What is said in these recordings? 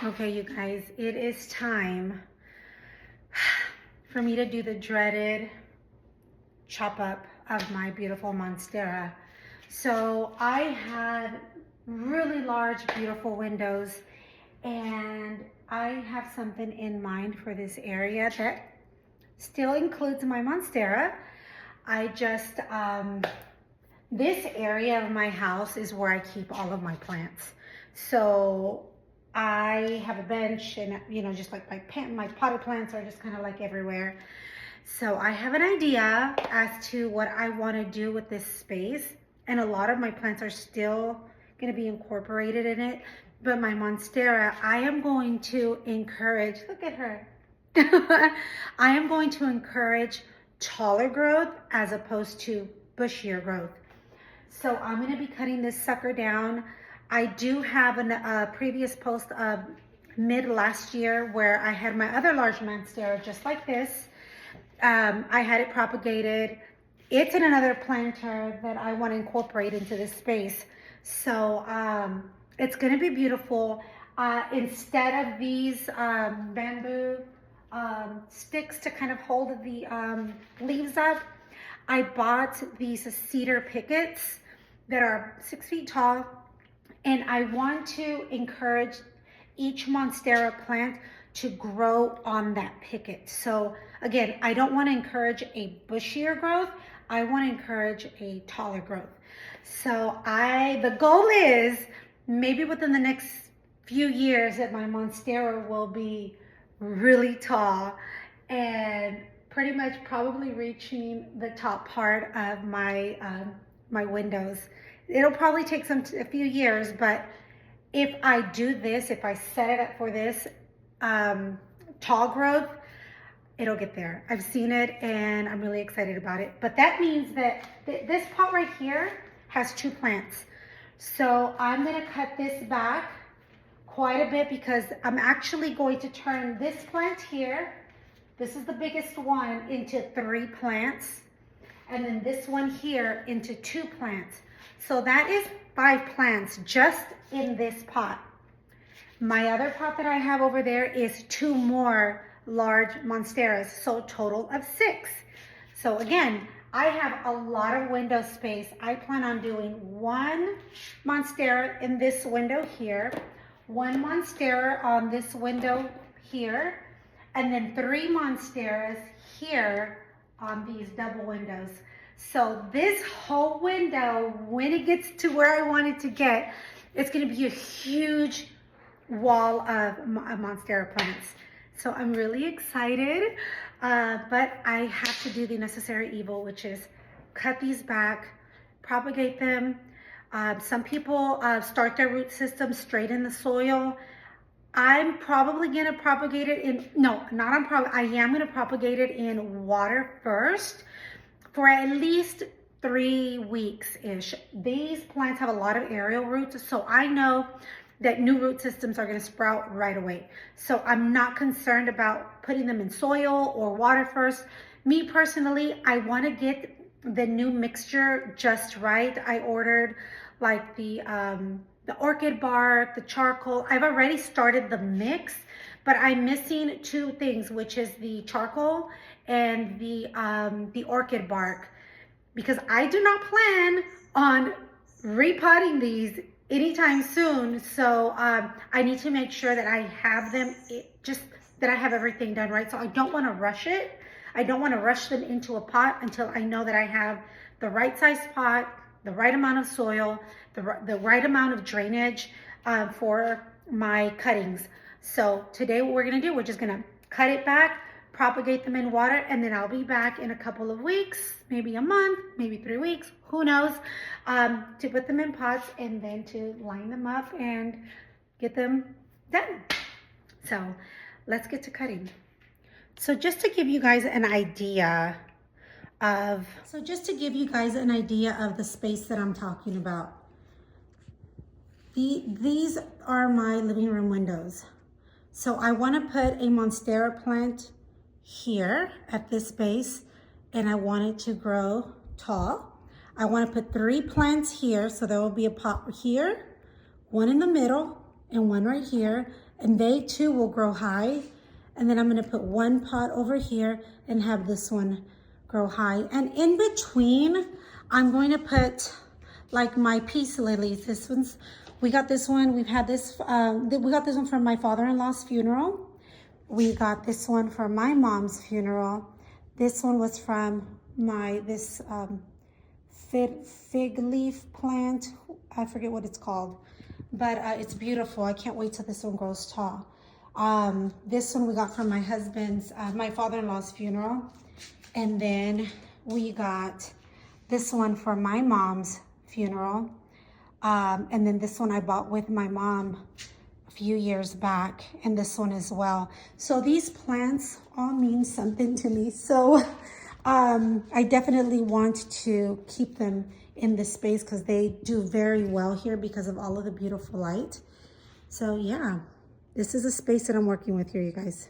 Okay, you guys, it is time for me to do the dreaded chop up of my beautiful Monstera. So I had really large, beautiful windows, and I have something in mind for this area that still includes my Monstera. I just, this area of my house is where I keep all of my plants. So I have a bench and, just like my potted plants are just kind of like everywhere. So I have an idea as to what I want to do with this space. And a lot of my plants are still going to be incorporated in it. But my Monstera, I am going to encourage, look at her. I am going to encourage taller growth as opposed to bushier growth. So I'm going to be cutting this sucker down. I do have a previous post of mid last year where I had my other large Monstera just like this. I had it propagated. It's in another planter that I want to incorporate into this space. So it's going to be beautiful. Instead of these bamboo sticks to kind of hold the leaves up, I bought these cedar pickets that are 6 feet tall. And I want to encourage each Monstera plant to grow on that picket. So again, I don't want to encourage a bushier growth. I want to encourage a taller growth. So the goal is maybe within the next few years that my Monstera will be really tall and pretty much probably reaching the top part of my my windows. It'll probably take a few years, but if I do this, if I set it up for this tall growth, it'll get there. I've seen it and I'm really excited about it. But that means that this pot right here has 2 plants. So I'm gonna cut this back quite a bit because I'm actually going to turn this plant here, this is the biggest one, into 3 plants. And then this one here into 2 plants. So that is 5 plants just in this pot. My other pot that I have over there is 2 more large Monsteras, so total of 6. So again, I have a lot of window space. I plan on doing 1 Monstera in this window here, 1 Monstera on this window here, and then 3 Monsteras here on these double windows. So this whole window, when it gets to where I want it to get, it's going to be a huge wall of Monstera plants. So I'm really excited, but I have to do the necessary evil, which is cut these back, propagate them. Some people start their root system straight in the soil. I'm probably going to propagate it in, I am going to propagate it in water first for at least 3 weeks-ish. These plants have a lot of aerial roots, so I know that new root systems are going to sprout right away. So I'm not concerned about putting them in soil or water first. Me personally, I want to get the new mixture just right. I ordered like the orchid bark, the charcoal. I've already started the mix, but I'm missing 2 things, which is the charcoal and the orchid bark, because I do not plan on repotting these anytime soon. So I need to make sure that I have them, that I have everything done right. So I don't want to rush it. I don't want to rush them into a pot until I know that I have the right size pot, the right amount of soil, the right amount of drainage for my cuttings. So today what we're going to do, we're just going to cut it back, propagate them in water, and then I'll be back in a couple of weeks, maybe a month, maybe 3 weeks, who knows, to put them in pots and then to line them up and get them done. So let's get to cutting. So just to give you guys an idea of the space that I'm talking about. These are my living room windows. So I want to put a Monstera plant here at this base, and I want it to grow tall. I want to put 3 plants here, so there will be a pot here, 1 in the middle, and one right here, and they too will grow high. And then I'm gonna put one pot over here and have this one grow high. And in between, I'm going to put like my peace lilies. This one's, we got this one, we've had this, we got this one from my father-in-law's funeral. We got this one for my mom's funeral. This one was from this fig leaf plant. I forget what it's called, but it's beautiful. I can't wait till this one grows tall. This one we got from my husband's, my father-in-law's funeral. And then we got this one for my mom's funeral. And then this one I bought with my mom a few years back, and this one as well. So these plants all mean something to me. So I definitely want to keep them in this space because they do very well here because of all of the beautiful light. So yeah, this is a space that I'm working with here, you guys.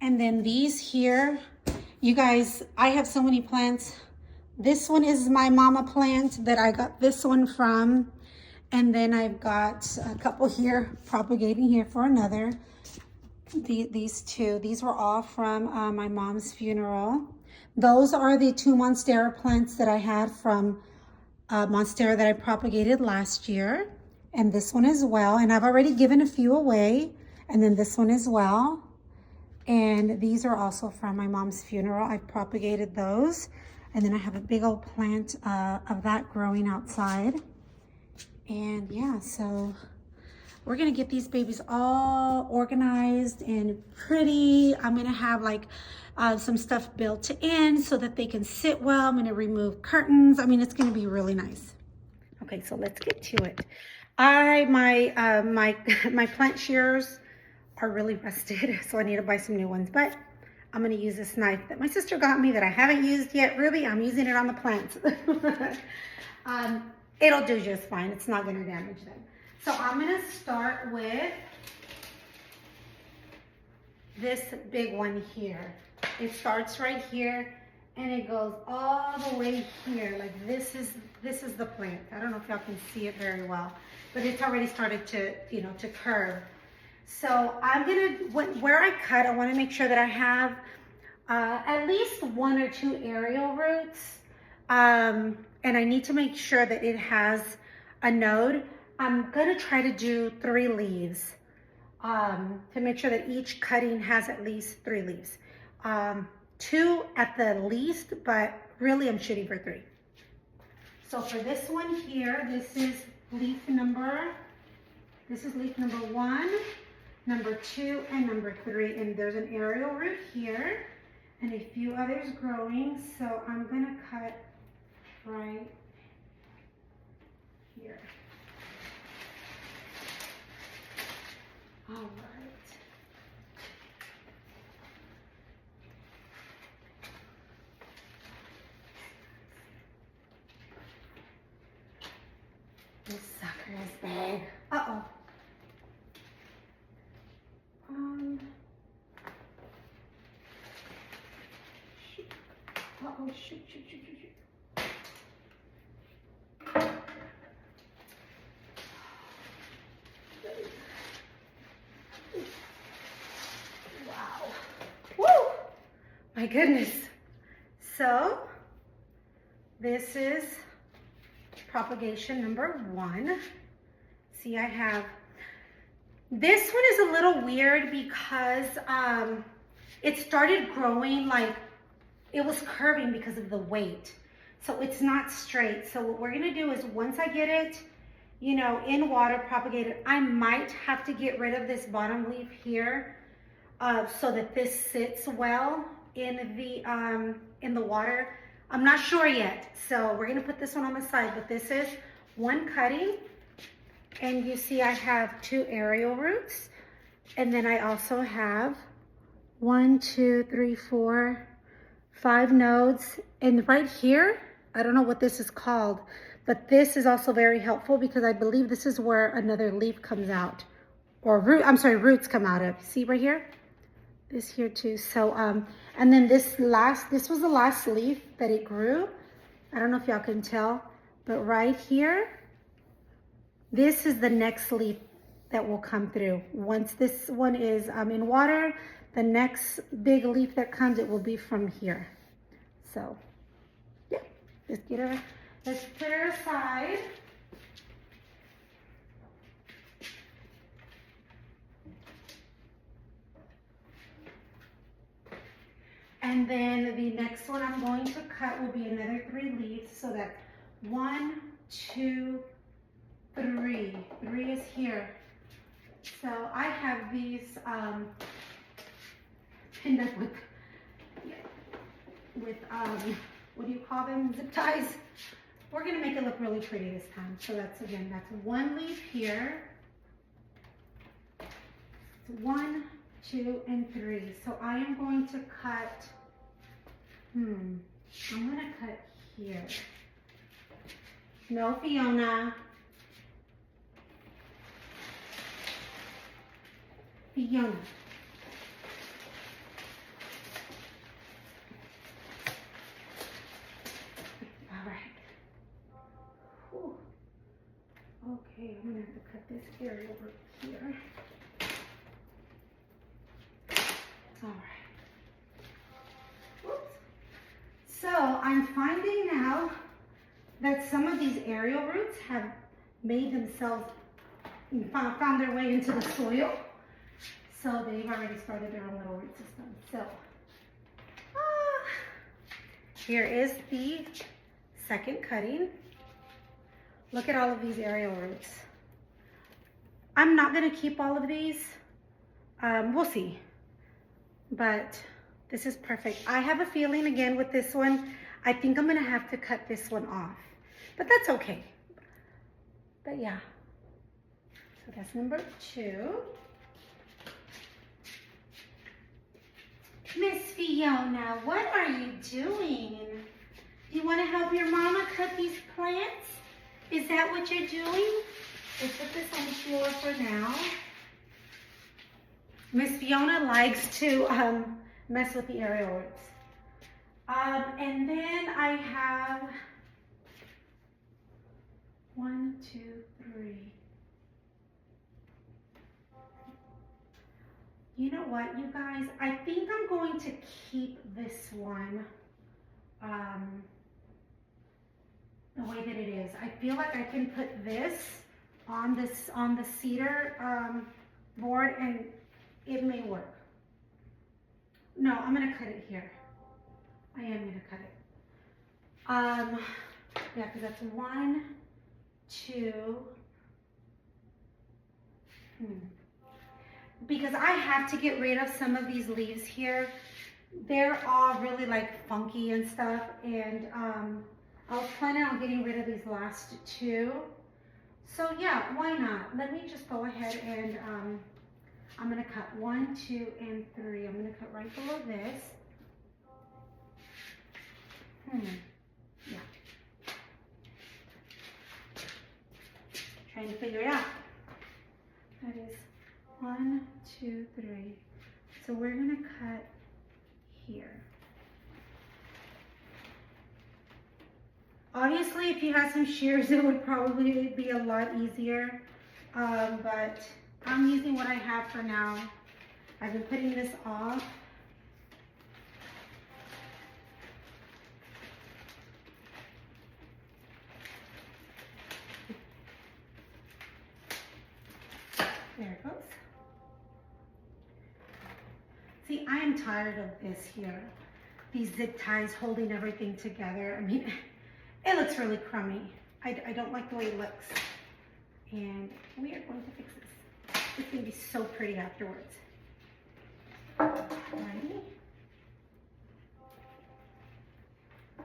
And then these here, you guys, I have so many plants. This one is my mama plant that I got this one from. And then I've got a couple here, propagating here for another. These two, these were all from my mom's funeral. Those are the two Monstera plants that I had from Monstera that I propagated last year. And this one as well. And I've already given a few away. And then this one as well. And these are also from my mom's funeral. I propagated those. And then I have a big old plant of that growing outside. And yeah, so we're gonna get these babies all organized and pretty. I'm gonna have like some stuff built in so that they can sit well. I'm gonna remove curtains. I mean, it's gonna be really nice. Okay, so let's get to it. My plant shears are really rusted, so I need to buy some new ones. But I'm gonna use this knife that my sister got me that I haven't used yet. Really, I'm using it on the plants. It'll do just fine. It's not gonna damage them. So I'm gonna start with this big one here. It starts right here and it goes all the way here. Like this is the plant. I don't know if y'all can see it very well, but it's already started to, to curve. So I'm gonna, where I cut, I wanna make sure that I have at least 1 or 2 aerial roots. And I need to make sure that it has a node. I'm gonna try to do 3 leaves to make sure that each cutting has at least 3 leaves. 2 at the least, but really I'm shooting for 3. So for this one here, this is leaf number 1, number 2, and number 3. And there's an aerial root here and a few others growing. So I'm gonna cut right here. All right. This sucker is big. Uh-oh. Shoot. Uh-oh, shoot. My goodness. So this is propagation number 1. See, I have, this one is a little weird because it started growing like it was curving because of the weight. So it's not straight. So what we're gonna do is once I get it, in water propagated, I might have to get rid of this bottom leaf here so that this sits well in the water. I'm not sure yet, so we're gonna put this one on the side, but this is 1 cutting, and you see I have 2 aerial roots, and then I also have 1, 2, 3, 4, 5 nodes, and right here, I don't know what this is called, but this is also very helpful because I believe this is where another leaf comes out, or roots come out of. See right here? This here too. So, and then this was the last leaf that it grew. I don't know if y'all can tell, but right here, this is the next leaf that will come through. Once this one is in water, the next big leaf that comes, it will be from here. So, yeah, let's put her aside. And then the next one I'm going to cut will be another 3 leaves. So that 1, 2, 3. 3 is here. So I have these pinned up with what do you call them? Zip ties. We're gonna make it look really pretty this time. So that's 1 leaf here. 1, 2, and 3. So I am going to cut, I'm gonna cut here. No, Fiona. Fiona. All right. Whew. Okay, I'm gonna have to cut this area over here. All right. Whoops. So I'm finding now that some of these aerial roots have made themselves, found their way into the soil. So they've already started their own little root system. So here is the second cutting. Look at all of these aerial roots. I'm not gonna keep all of these. We'll see. But this is perfect. I have a feeling again with this one, I think I'm gonna have to cut this one off. But that's okay. But yeah. So that's number 2. Miss Fiona, what are you doing? Do you want to help your mama cut these plants? Is that what you're doing? Let's put this on the floor for now. Miss Fiona likes to mess with the aerial roots. And then I have 1, 2, 3. You know what, you guys? I think I'm going to keep this one the way that it is. I feel like I can put this on the cedar board and it may work. No, I'm gonna cut it here. I am gonna cut it. Yeah, because that's 1, 2. Because I have to get rid of some of these leaves here. They're all really like funky and stuff, and I was planning on getting rid of these last 2. So yeah, why not? Let me just go ahead and I'm gonna cut 1, 2, and 3. I'm gonna cut right below this. Yeah. Trying to figure it out. That is 1, 2, 3. So we're gonna cut here. Obviously, if you had some shears, it would probably be a lot easier. But I'm using what I have for now. I've been putting this off. There it goes. See, I am tired of this here. These zip ties holding everything together. I mean, it looks really crummy. I don't like the way it looks. And we are going to fix this. It's going to be so pretty afterwards. Alrighty.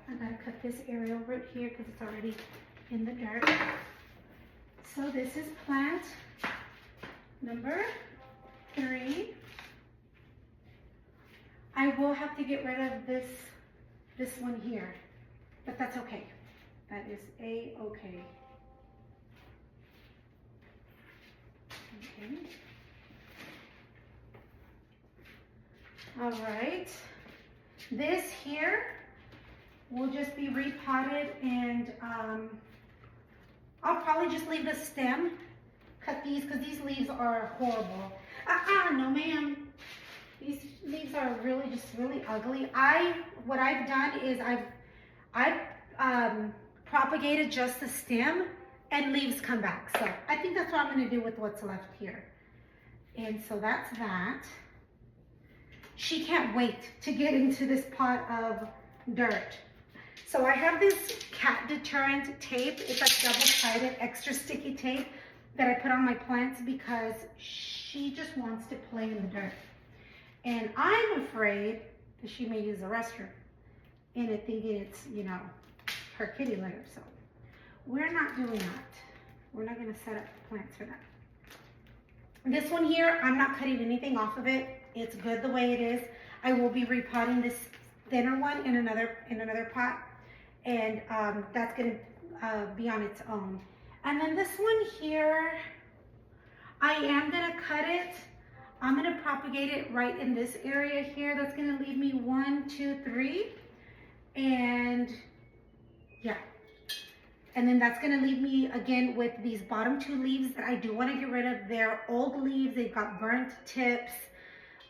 I gotta cut this aerial root here because it's already in the dirt. So this is plant number 3. I will have to get rid of this one here, but that's okay. That is a-okay. Okay. All right. This here will just be repotted, and I'll probably just leave the stem cut these because these leaves are horrible. No ma'am. These leaves are really just really ugly. What I've done is I've propagated just the stem and leaves come back. So I think that's what I'm gonna do with what's left here. And so that's that. She can't wait to get into this pot of dirt. So I have this cat deterrent tape. It's like double-sided extra sticky tape that I put on my plants because she just wants to play in the dirt. And I'm afraid that she may use the restroom and it thinking it's, you know, her kitty litter. So we're not doing that. We're not gonna set up plants for that. This one here, I'm not cutting anything off of it. It's good the way it is. I will be repotting this thinner one in another pot, and that's gonna be on its own. And then this one here, I am gonna cut it. I'm gonna propagate it right in this area here. That's gonna leave me 1, 2, 3, and yeah. And then that's gonna leave me again with these bottom 2 leaves that I do wanna get rid of. They're old leaves, they've got burnt tips.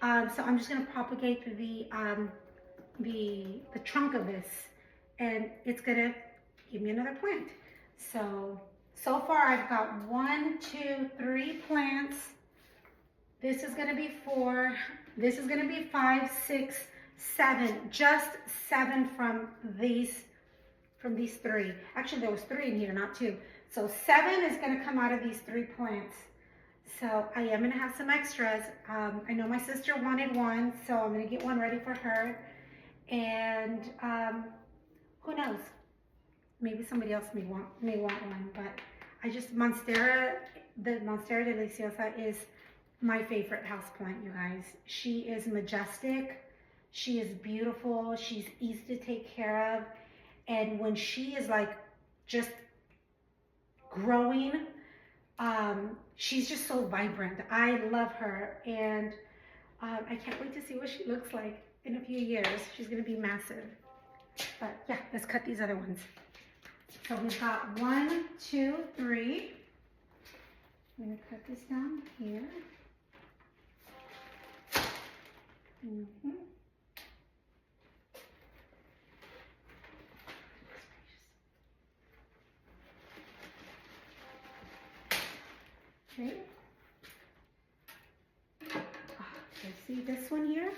So I'm just gonna propagate the trunk of this, and it's gonna give me another plant. So far I've got 1, 2, 3 plants. This is gonna be 4, this is gonna be 5, 6, 7, just 7 from these 3. Actually, there was 3 in here, not 2. So 7 is gonna come out of these 3 plants. So I am gonna have some extras. I know my sister wanted one, so I'm gonna get one ready for her. And who knows? Maybe somebody else may want one, but Monstera, the Monstera Deliciosa is my favorite houseplant, you guys. She is majestic, she is beautiful, she's easy to take care of, and when she is like just growing, she's just so vibrant. I love her, and I can't wait to see what she looks like in a few years. She's gonna be massive. But yeah, let's cut these other ones. So we've got 1, 2, 3. I'm gonna cut this down here. Okay. See this one here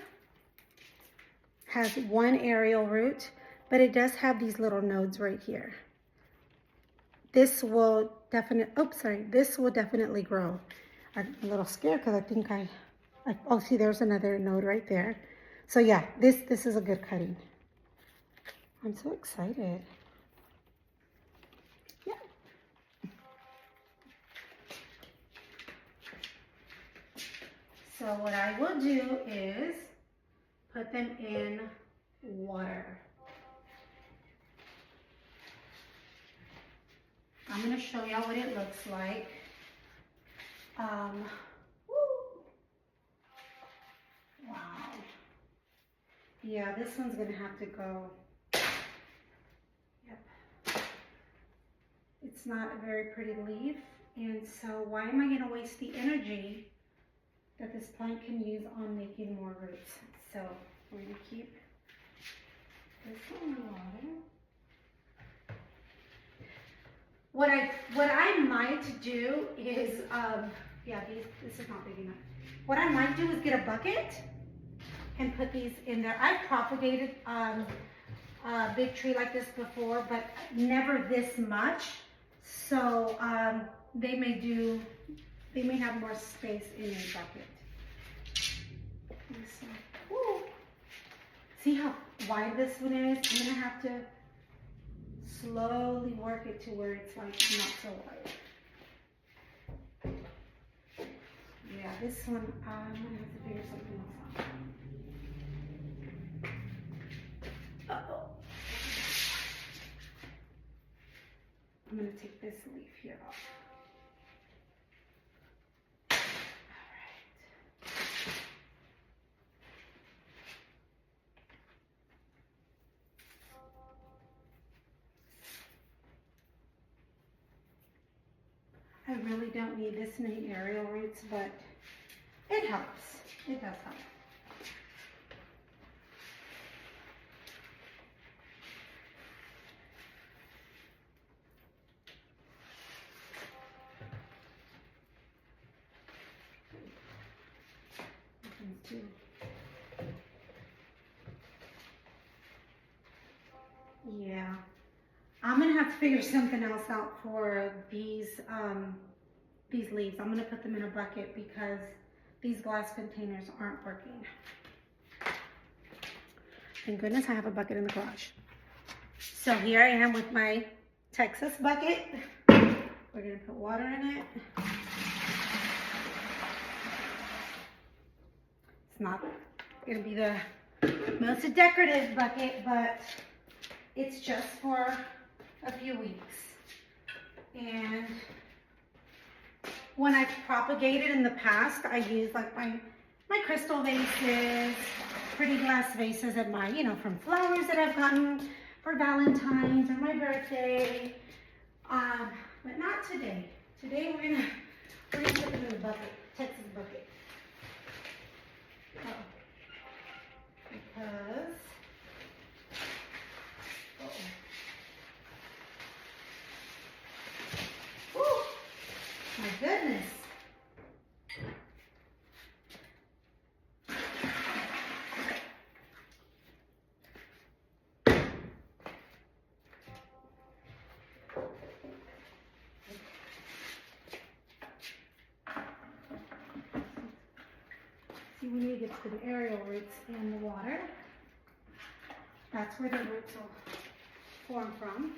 has 1 aerial root, but it does have these little nodes right here. This will definitely grow. I'm a little scared because I think oh, see, there's another node right there. So yeah, this is a good cutting. I'm so excited. Yeah. So what I will do is put them in water. I'm going to show y'all what it looks like. Wow. Yeah, this one's going to have to go. Yep. It's not a very pretty leaf, and so why am I going to waste the energy that this plant can use on making more roots? So we're going to keep this in the water. What I might do is, yeah, this is not big enough. What I might do is get a bucket and put these in there. I've propagated a big tree like this before, but never this much. So they may have more space in a bucket. So, see how wide this one is? I'm gonna have to slowly work it to where it's like not so wide. Yeah, this one, I'm gonna have to figure something else out. Uh-oh. I'm gonna take this leaf here off. I really don't need this many aerial roots, but it helps. It does help. Yeah, I'm gonna have to figure something else out for these leaves. I'm gonna put them in a bucket because these glass containers aren't working. Thank goodness I have a bucket in the garage. So here I am with my Texas bucket. We're gonna put water in it. It's not gonna be the most decorative bucket, but it's just for a few weeks. And when I've propagated in the past, I use like my crystal vases, pretty glass vases at my, from flowers that I've gotten for Valentine's or my birthday. But not today. Today we're gonna put it in the bucket, Texas bucket. Because my goodness. See, we need to get to the aerial roots in the water. That's where the roots will form from.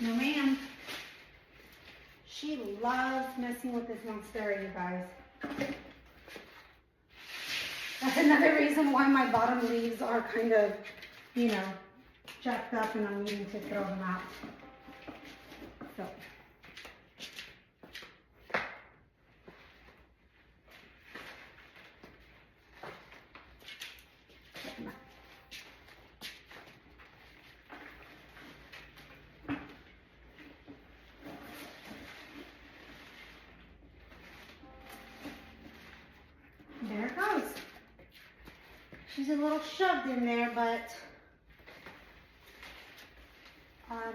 No ma'am. She loves messing with this Monstera, you guys. That's another reason why my bottom leaves are kind of, jacked up and I'm needing to throw them out. So. There it goes. She's a little shoved in there, but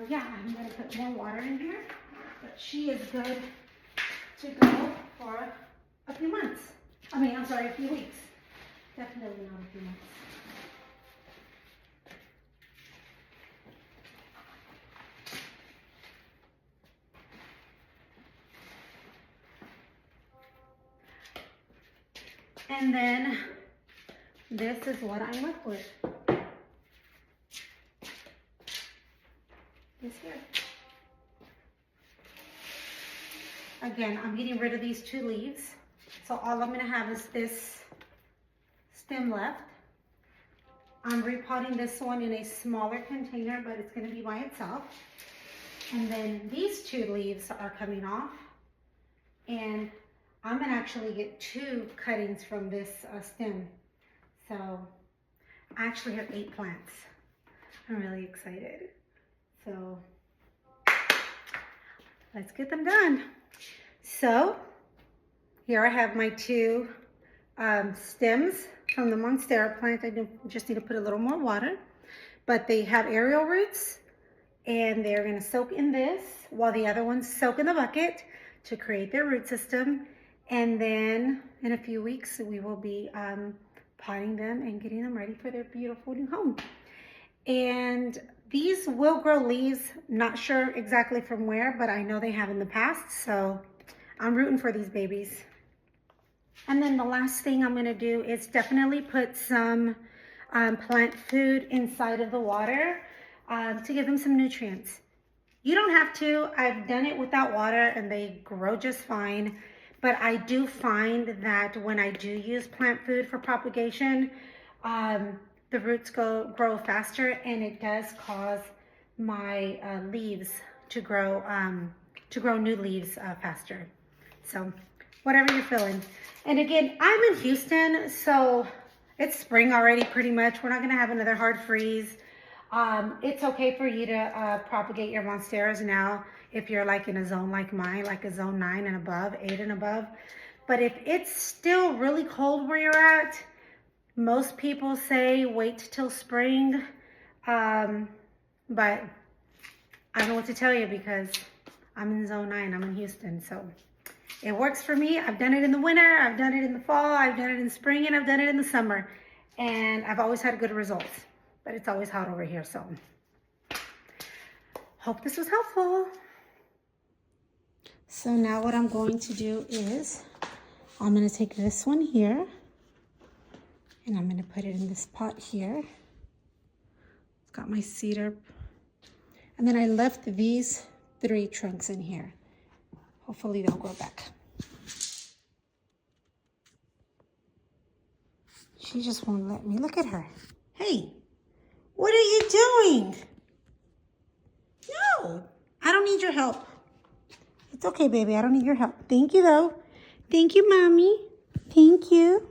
yeah, I'm going to put more water in here. But she is good to go for a few months. A few weeks. Definitely not a few months. And then this is what I'm left with. This here. Again, I'm getting rid of these 2 leaves. So all I'm gonna have is this stem left. I'm repotting this one in a smaller container, but it's gonna be by itself. And then these 2 leaves are coming off. And I'm gonna actually get 2 cuttings from this stem. So I actually have 8 plants. I'm really excited. So let's get them done. So here I have my 2 stems from the Monstera plant. I just need to put a little more water, but they have aerial roots and they're gonna soak in this while the other ones soak in the bucket to create their root system. And then in a few weeks, we will be potting them and getting them ready for their beautiful new home. And these will grow leaves, not sure exactly from where, but I know they have in the past. So I'm rooting for these babies. And then the last thing I'm gonna do is definitely put some plant food inside of the water to give them some nutrients. You don't have to. I've done it without water and they grow just fine. But I do find that when I do use plant food for propagation, the roots grow faster, and it does cause my leaves to grow new leaves faster. So whatever you're feeling. And again, I'm in Houston, so It's spring already pretty much. We're not going to have another hard freeze. It's okay for you to propagate your Monsteras now if you're like in a zone like mine, like a zone 9 and above, 8 and above. But if it's still really cold where you're at, most people say wait till spring. But I don't know what to tell you because I'm in zone 9. I'm in Houston. So it works for me. I've done it in the winter. I've done it in the fall. I've done it in spring. And I've done it in the summer. And I've always had good results. But it's always hot over here. So hope this was helpful. So now what I'm going to do is I'm going to take this one here. And I'm going to put it in this pot here. It's got my cedar. And then I left these 3 trunks in here. Hopefully they'll grow back. She just won't let me. Look at her. Hey, what are you doing? No, I don't need your help. It's okay, baby. I don't need your help. Thank you, though. Thank you, Mommy. Thank you.